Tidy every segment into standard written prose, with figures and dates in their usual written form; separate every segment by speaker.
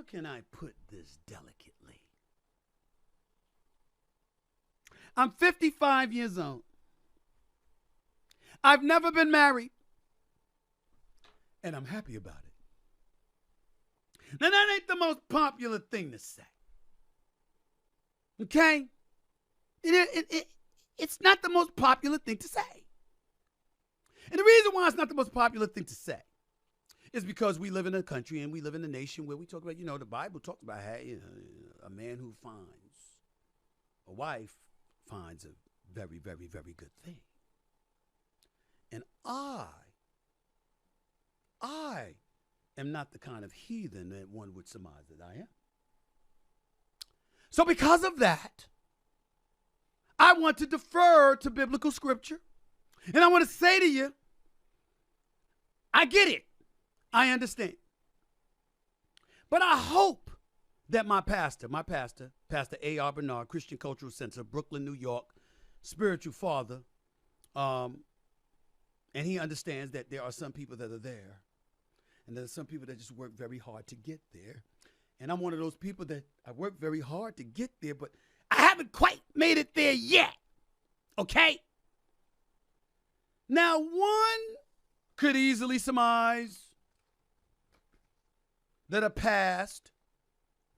Speaker 1: can I put this delicately? I'm 55 years old. I've never been married. And I'm happy about it. Now, that ain't the most popular thing to say. Okay? It's not the most popular thing to say. And the reason why it's not the most popular thing to say is because we live in a country and we live in a nation where we talk about, the Bible talks about how a man who finds a wife finds a very, very, very good thing. And I am not the kind of heathen that one would surmise that I am. So because of that, I want to defer to biblical scripture. And I want to say to you, I get it. I understand. But I hope that my pastor, Pastor A.R. Bernard, Christian Cultural Center, Brooklyn, New York, spiritual father, and he understands that there are some people that are there. And there's some people that just work very hard to get there. And I'm one of those people that I work very hard to get there, but I haven't quite made it there yet. Okay? Now, one could easily surmise that a past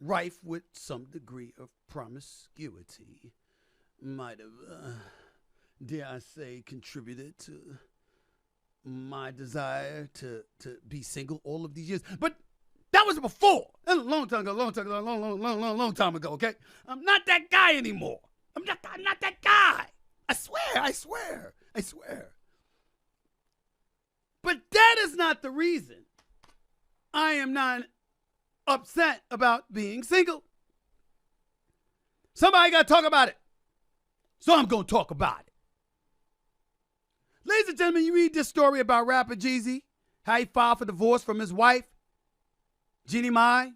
Speaker 1: rife with some degree of promiscuity might have, dare I say, contributed to my desire to be single all of these years. But that was before. A long time ago, okay? I'm not that guy anymore. I'm not that guy. I swear. But that is not the reason I am not upset about being single. Somebody got to talk about it. So I'm going to talk about it. Ladies and gentlemen, you read this story about rapper Jeezy, how he filed for divorce from his wife, Jeannie Mai,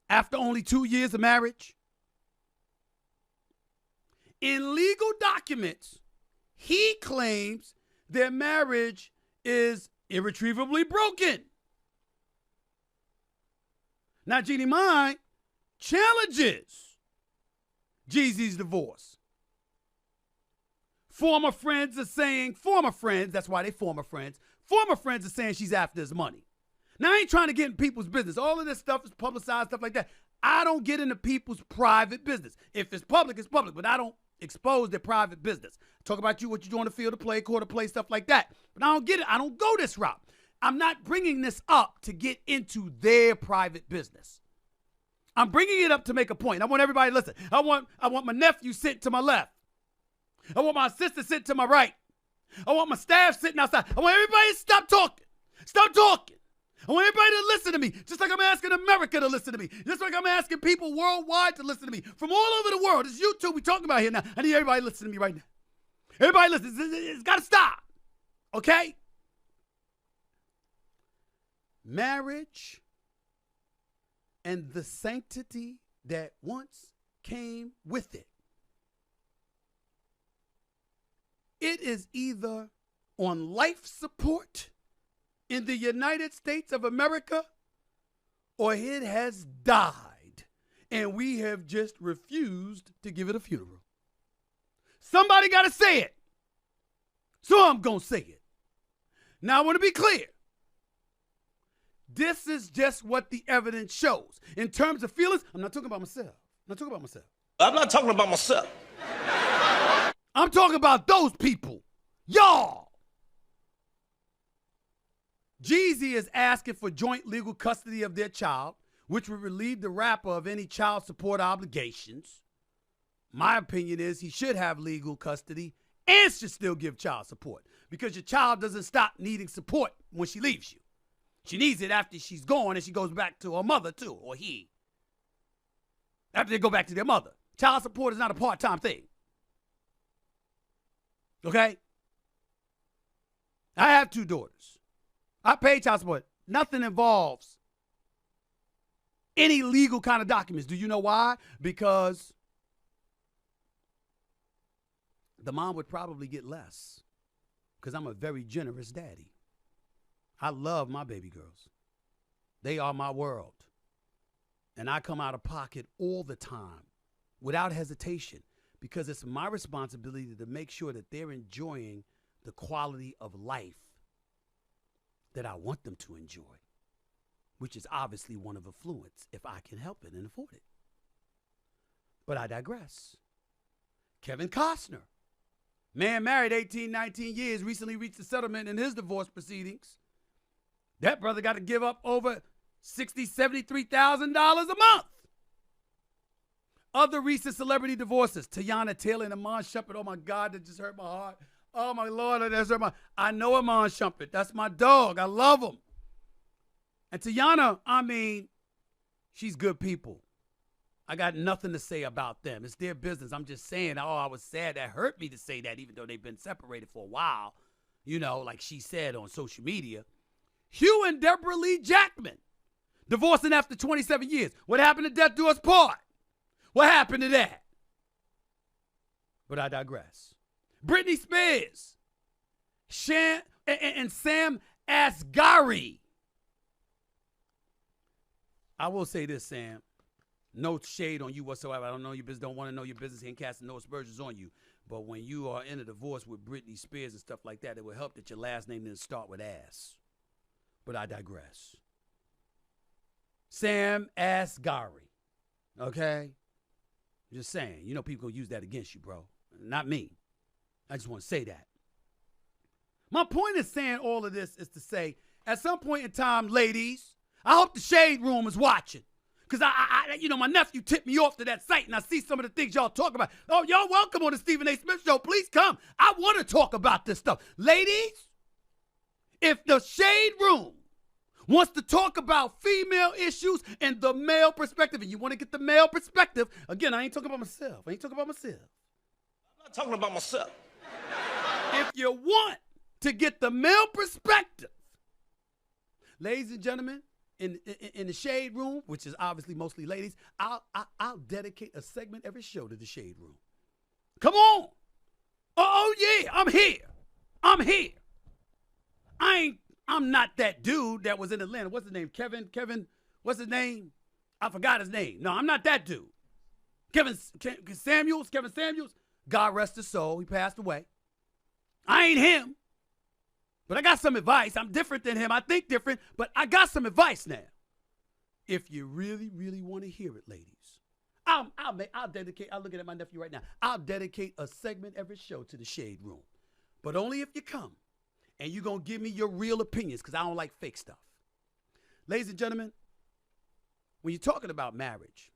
Speaker 1: after only 2 years of marriage. In legal documents, he claims their marriage is irretrievably broken. Now, Jeannie Mai challenges Jeezy's divorce. Former friends, that's why they former friends are saying she's after his money. Now, I ain't trying to get in people's business. All of this stuff is publicized, stuff like that. I don't get into people's private business. If it's public, it's public, but I don't expose their private business. Talk about what you do on the field of play, court of play, stuff like that. But I don't get it. I don't go this route. I'm not bringing this up to get into their private business. I'm bringing it up to make a point. I want everybody to listen. I want my nephew sitting to my left. I want my sister sitting to my right. I want my staff sitting outside. I want everybody to stop talking. Stop talking. I want everybody to listen to me, just like I'm asking America to listen to me, just like I'm asking people worldwide to listen to me, from all over the world. It's YouTube we're talking about here now. I need everybody to listen to me right now. Everybody listen. It's got to stop, okay? Marriage and the sanctity that once came with it. It is either on life support in the United States of America, or it has died, and we have just refused to give it a funeral. Somebody got to say it, so I'm going to say it. Now, I want to be clear. This is just what the evidence shows. In terms of feelings, I'm not talking about myself. I'm not talking about myself. I'm talking about those people. Y'all. Jeezy is asking for joint legal custody of their child, which would relieve the rapper of any child support obligations. My opinion is he should have legal custody and should still give child support, because your child doesn't stop needing support when she leaves you. She needs it after she's gone and she goes back to her mother too, or he. After they go back to their mother. Child support is not a part-time thing. Okay? I have 2 daughters. I pay child support. Nothing involves any legal kind of documents. Do you know why? Because the mom would probably get less, because I'm a very generous daddy. I love my baby girls. They are my world. And I come out of pocket all the time without hesitation because it's my responsibility to make sure that they're enjoying the quality of life that I want them to enjoy, which is obviously one of affluence if I can help it and afford it. But I digress. Kevin Costner, man married 18, 19 years, recently reached a settlement in his divorce proceedings. That brother got to give up over $60,000, $73,000 a month. Other recent celebrity divorces, Teyana Taylor and Iman Shumpert. Oh my God, that just hurt my heart. Oh my Lord, that just hurt my. I know Iman Shumpert. That's my dog. I love him. And Teyana, I mean, she's good people. I got nothing to say about them. It's their business. I'm just saying, oh, I was sad. That hurt me to say that, even though they've been separated for a while. You know, like she said on social media. Hugh and Deborah Lee Jackman, divorcing after 27 years. What happened to death do us part? What happened to that? But I digress. Britney Spears, and Sam Asghari. I will say this, Sam. No shade on you whatsoever. I don't know your business, don't want to know your business, ain't casting no aspersions on you. But when you are in a divorce with Britney Spears and stuff like that, it will help that your last name didn't start with ass. But I digress. Sam Asghari. Okay? Just saying. You know people gonna use that against you, bro. Not me. I just want to say that. My point in saying all of this is to say, at some point in time, ladies, I hope the Shade Room is watching. Because, my nephew tipped me off to that site, and I see some of the things y'all talk about. Oh, y'all welcome on the Stephen A. Smith Show. Please come. I want to talk about this stuff. Ladies, if the Shade Room wants to talk about female issues and the male perspective, and you want to get the male perspective, again, I ain't talking about myself. I'm
Speaker 2: not talking about myself.
Speaker 1: If you want to get the male perspective, ladies and gentlemen, in the Shade Room, which is obviously mostly ladies, I'll dedicate a segment every show to the Shade Room. Come on. Oh yeah, I'm here. I'm not that dude that was in Atlanta. What's his name? Kevin, what's his name? I forgot his name. No, I'm not that dude. Kevin Samuels. God rest his soul. He passed away. I ain't him. But I got some advice. I'm different than him. I think different, but I got some advice now. If you really, really want to hear it, ladies, I'll dedicate, I'm looking at my nephew right now, I'll dedicate a segment every show to the Shade Room. But only if you come and you're going to give me your real opinions because I don't like fake stuff. Ladies and gentlemen, when you're talking about marriage,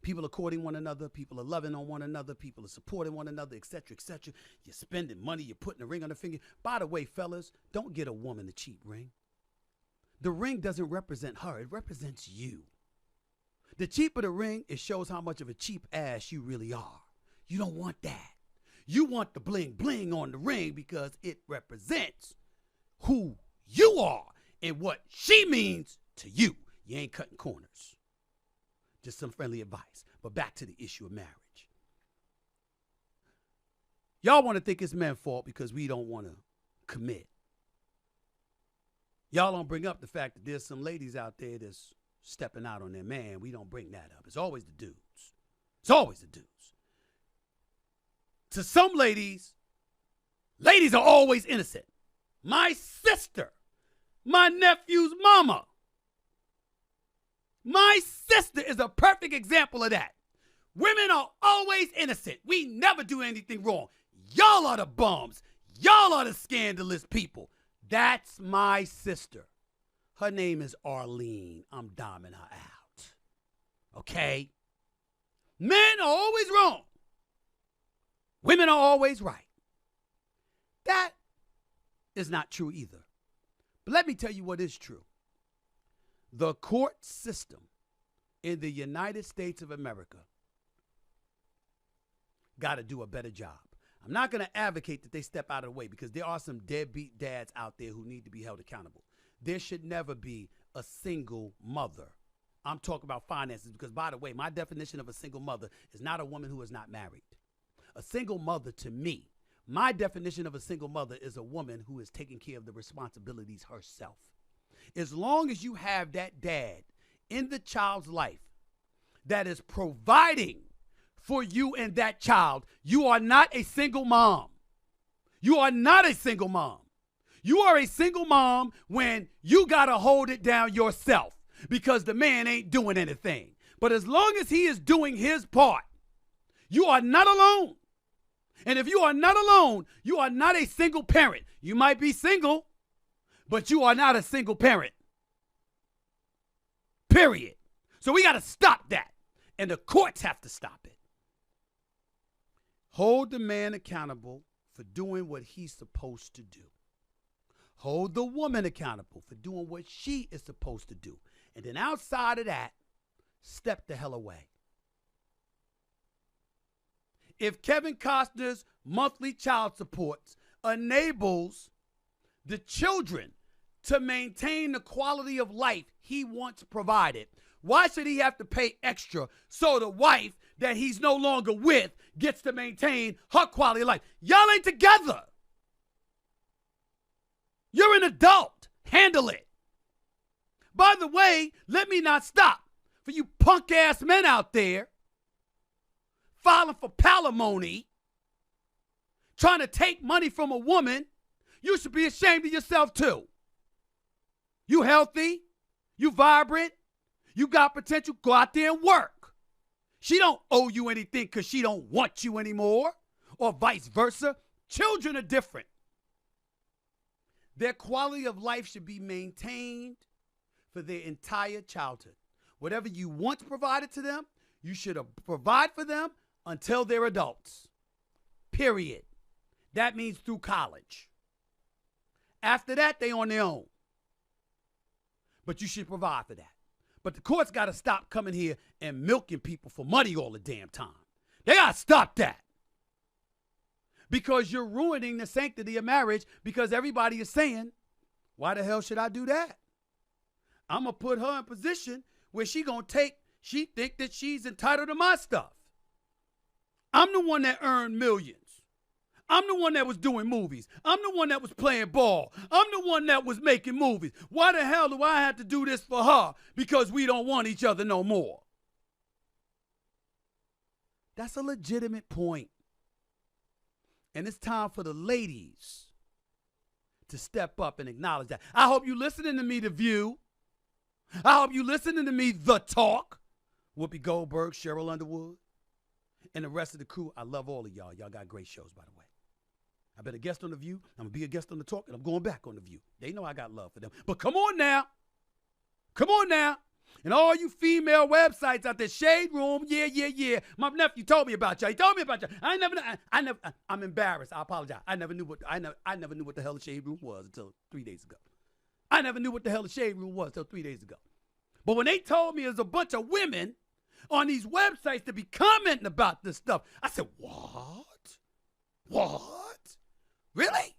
Speaker 1: people are courting one another, people are loving on one another, people are supporting one another, etc., etc. You're spending money, you're putting a ring on the finger. By the way, fellas, don't get a woman a cheap ring. The ring doesn't represent her, it represents you. The cheaper the ring, it shows how much of a cheap ass you really are. You don't want that. You want the bling bling on the ring because it represents who you are and what she means to you. You ain't cutting corners. Just some friendly advice. But back to the issue of marriage. Y'all want to think it's men's fault because we don't want to commit. Y'all don't bring up the fact that there's some ladies out there that's stepping out on their man. We don't bring that up. It's always the dudes. To some ladies are always innocent. My sister, my nephew's mama, my sister is a perfect example of that. Women are always innocent. We never do anything wrong. Y'all are the bums. Y'all are the scandalous people. That's my sister. Her name is Arlene. I'm doming her out. Okay? Men are always wrong. Women are always right. That is not true either. But let me tell you what is true. The court system in the United States of America got to do a better job. I'm not going to advocate that they step out of the way because there are some deadbeat dads out there who need to be held accountable. There should never be a single mother. I'm talking about finances because, by the way, my definition of a single mother is not a woman who is not married. A single mother, to me, my definition of a single mother is a woman who is taking care of the responsibilities herself. As long as you have that dad in the child's life that is providing for you and that child, you are not a single mom. You are not a single mom. You are a single mom when you got to hold it down yourself because the man ain't doing anything. But as long as he is doing his part, you are not alone. And if you are not alone, you are not a single parent. You might be single, but you are not a single parent. Period. So we got to stop that. And the courts have to stop it. Hold the man accountable for doing what he's supposed to do. Hold the woman accountable for doing what she is supposed to do. And then outside of that, step the hell away. If Kevin Costner's monthly child support enables the children to maintain the quality of life he once provided, why should he have to pay extra so the wife that he's no longer with gets to maintain her quality of life? Y'all ain't together. You're an adult. Handle it. By the way, let me not stop for you punk ass men out there filing for palimony, trying to take money from a woman. You should be ashamed of yourself too. You healthy, you vibrant, you got potential, go out there and work. She don't owe you anything because she don't want you anymore, or vice versa. Children are different. Their quality of life should be maintained for their entire childhood. Whatever you once provided to them, you should provide for them until they're adults. Period. That means through college. After that, they on their own. But you should provide for that. But the courts got to stop coming here and milking people for money all the damn time. They got to stop that. Because you're ruining the sanctity of marriage because everybody is saying, why the hell should I do that? I'm going to put her in position where she think that she's entitled to my stuff. I'm the one that earned millions. I'm the one that was doing movies. I'm the one that was playing ball. I'm the one that was making movies. Why the hell do I have to do this for her because we don't want each other no more? That's a legitimate point. And it's time for the ladies to step up and acknowledge that. I hope you listening to me, The View. I hope you listening to me, The Talk. Whoopi Goldberg, Cheryl Underwood, and the rest of the crew. I love all of y'all. Y'all got great shows, by the way. I've been a guest on The View. I'm going to be a guest on The Talk, and I'm going back on The View. They know I got love for them. But come on now. Come on now. And all you female websites out there, Shade Room, yeah. My nephew told me about y'all. He told me about y'all. I'm embarrassed. I apologize. I never knew what the hell the Shade Room was until 3 days ago. I never knew what the hell the Shade Room was until 3 days ago. But when they told me there's a bunch of women on these websites to be commenting about this stuff, I said, what? What? Really?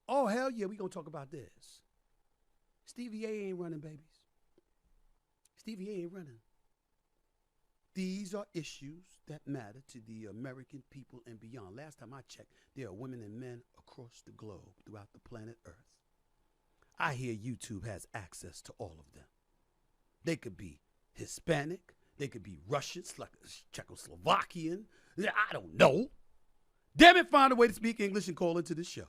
Speaker 1: Oh, hell yeah, we going to talk about this. Stevie A ain't running, babies. Stevie A ain't running. These are issues that matter to the American people and beyond. Last time I checked, there are women and men across the globe throughout the planet Earth. I hear YouTube has access to all of them. They could be Hispanic. They could be Russian, Czechoslovakian. I don't know. Damn it, find a way to speak English and call into this show.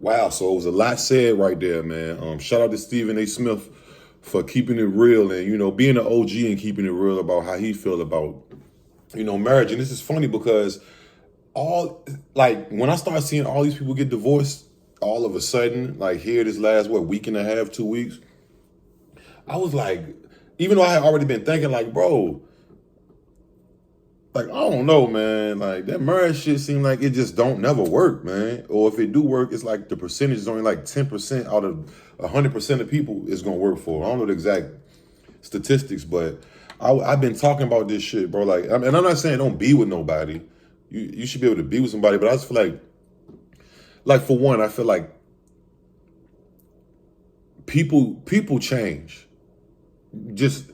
Speaker 3: Wow, so it was a lot said right there, man. Shout out to Stephen A. Smith for keeping it real and, being an OG and keeping it real about how he feel about, marriage. And this is funny because when I started seeing all these people get divorced all of a sudden, like here this last, week and a half, 2 weeks, I was like, even though I had already been thinking like, bro, like, I don't know, man, like that marriage shit seemed like it just don't never work, man. Or if it do work, it's like the percentage is only like 10% out of 100% of people is going to work for. I don't know the exact statistics, but I've been talking about this shit, bro. Like, and I'm not saying don't be with nobody. You should be able to be with somebody, but I just feel like for one, I feel like people change, just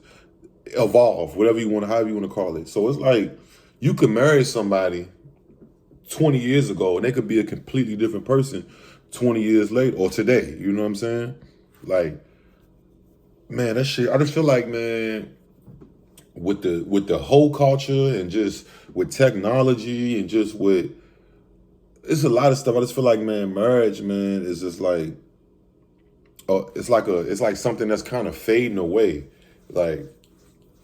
Speaker 3: evolve, however you want to call it. So it's like you could marry somebody 20 years ago and they could be a completely different person 20 years later or today. You know what I'm saying? Like, man, that shit. I just feel like, man, with the whole culture and just with technology and just with, it's a lot of stuff. I just feel like, man, marriage, man, is just like, it's like something that's kind of fading away. Like,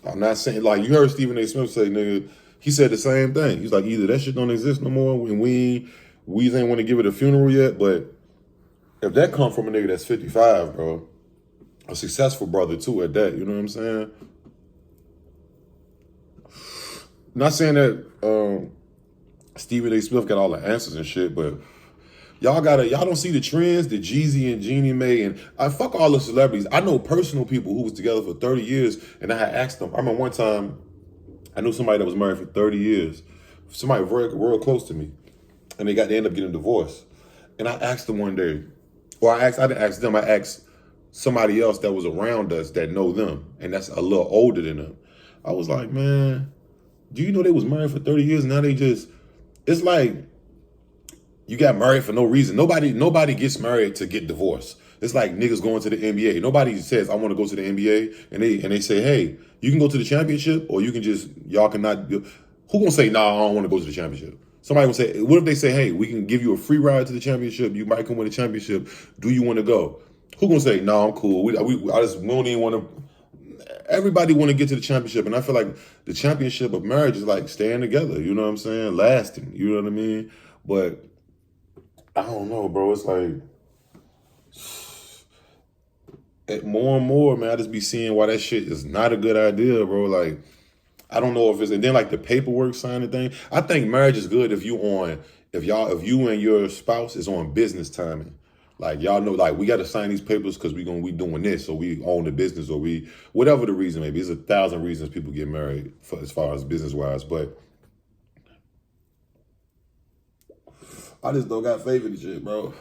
Speaker 3: I'm not saying, like, you heard Stephen A. Smith say, nigga, he said the same thing. He's like, either that shit don't exist no more and we ain't want to give it a funeral yet, but if that come from a nigga that's 55, bro, a successful brother too at that, you know what I'm saying? Not saying that Stephen A. Smith got all the answers and shit, but y'all don't see the trends that Jeezy and Jeannie made, and I fuck all the celebrities. I know personal people who was together for 30 years, and I had asked them. I remember one time, I knew somebody that was married for 30 years, somebody real close to me, and they ended up getting divorced. And I asked them one day, I didn't ask them, I asked somebody else that was around us that know them, and that's a little older than them. I was like, man, do you know they was married for 30 years, and now they just, it's like, you got married for no reason. Nobody gets married to get divorced. It's like niggas going to the NBA. Nobody says, I want to go to the NBA, and they say, hey, you can go to the championship, or you can just, y'all cannot. Who gonna say, nah, I don't want to go to the championship? Somebody will say, what if they say, hey, we can give you a free ride to the championship. You might come win the championship. Do you want to go? Who gonna say, no, I'm cool. We don't even want to. Everybody want to get to the championship, and I feel like the championship of marriage is like staying together. You know what I'm saying? Lasting. You know what I mean? But I don't know, bro. It's like more and more, man. I just be seeing why that shit is not a good idea, bro. Like, I don't know if it's, and then like the paperwork signing thing. I think marriage is good if you and your spouse is on business timing. Like, y'all know, like, we got to sign these papers because we doing this, or we own the business, or whatever the reason may be. There's 1,000 reasons people get married as far as business wise, but I just don't got faith in the shit, bro.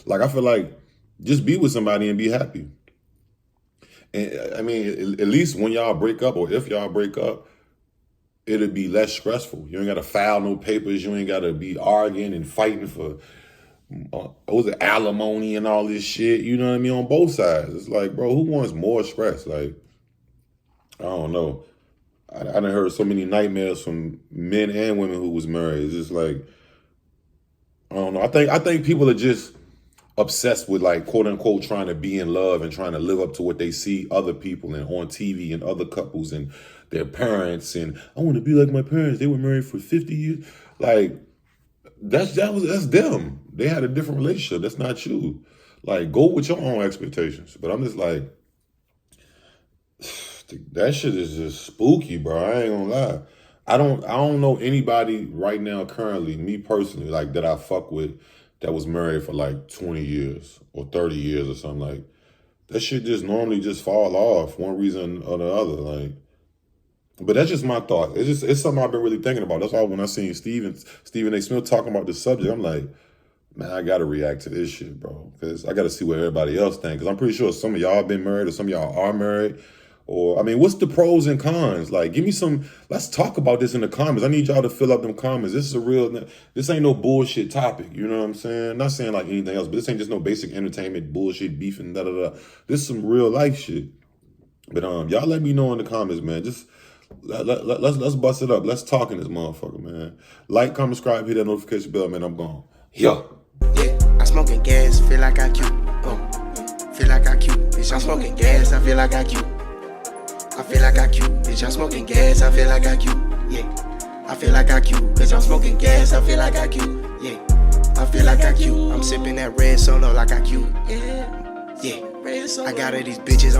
Speaker 3: Like, I feel like just be with somebody and be happy. And I mean, at least when y'all break up, or if y'all break up, it'll be less stressful. You ain't got to file no papers. You ain't got to be arguing and fighting for alimony and all this shit. You know what I mean? On both sides. It's like, bro, who wants more stress? Like, I don't know. I done heard so many nightmares from men and women who was married. It's just like, I don't know. I think people are just obsessed with, like, quote unquote, trying to be in love and trying to live up to what they see other people and on TV and other couples and their parents. And I want to be like my parents. They were married for 50 years. Like, that's them. They had a different relationship. That's not you. Like, go with your own expectations. But I'm just like, that shit is just spooky, bro. I ain't gonna lie. I don't know anybody right now currently, me personally, like, that I fuck with that was married for like 20 years or 30 years or something. Like, that shit just normally just fall off one reason or the other. Like, but that's just my thought. It's something I've been really thinking about. That's why when I seen Stephen A. Smith talking about this subject, I'm like, man, I gotta react to this shit, bro. Because I gotta see what everybody else thinks. Because I'm pretty sure some of y'all been married or some of y'all are married. Or, I mean, what's the pros and cons? Like, give me some, let's talk about this in the comments. I need y'all to fill up them comments. This ain't no bullshit topic. You know what I'm saying? Not saying like anything else, but this ain't just no basic entertainment bullshit, beef and da-da-da. This is some real life shit. But y'all let me know in the comments, man. Just let's bust it up. Let's talk in this motherfucker, man. Like, comment, subscribe, hit that notification bell, man. I'm gone.
Speaker 4: Yeah, I'm smoking gas, feel like I cute. Feel like I cute. Bitch, I'm smoking gas, I feel like I cute. I feel like I cute. Bitch, I'm smoking gas, I feel like I cute. Yeah, I feel like I cute. Bitch, I'm smoking gas, I feel like I cute. Yeah, I feel like I cute. I'm sipping that red solo like I cute. Yeah, I got all these bitches on